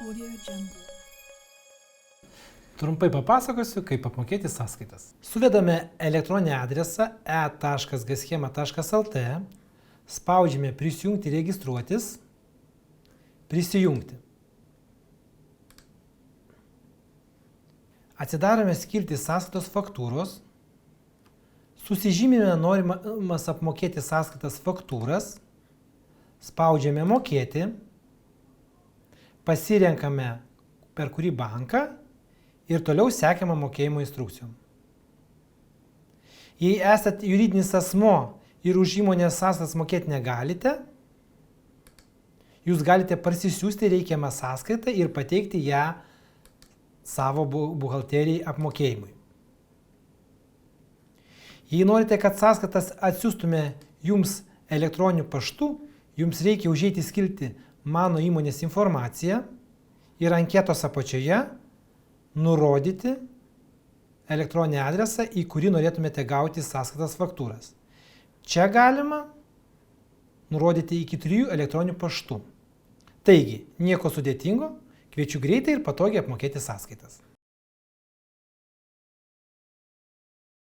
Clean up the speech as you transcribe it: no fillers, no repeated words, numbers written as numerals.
Audio Jungle. Trumpai papasakosiu, kaip apmokėti sąskaitas. Suvedame elektroninį adresą e.gaschema.lt, spaudžiame prisijungti registruotis, prisijungti. Atsidarome skiltį sąskaitos faktūros, susižymime norimas apmokėti sąskaitas faktūras, spaudžiame mokėti, pasirenkame per kurį banką ir toliau sekame mokėjimo instrukcijom. Jei esate juridinis asmuo ir už įmonės sąskaitas mokėti negalite, jūs galite parsisiųsti reikiamą sąskaitą ir pateikti ją savo buhalterijai apmokėjimui. Jei norite, kad sąskaitas atsiųstume jums elektroniniu paštu, jums reikia užeiti skiltį Mano įmonės informaciją ir anketos apačioje nurodyti elektroninį adresą, į kurį norėtumėte gauti sąskaitas faktūras. Čia galima nurodyti iki 3 elektroninių paštų. Taigi, nieko sudėtingo, kviečiu greitai ir patogiai apmokėti sąskaitas.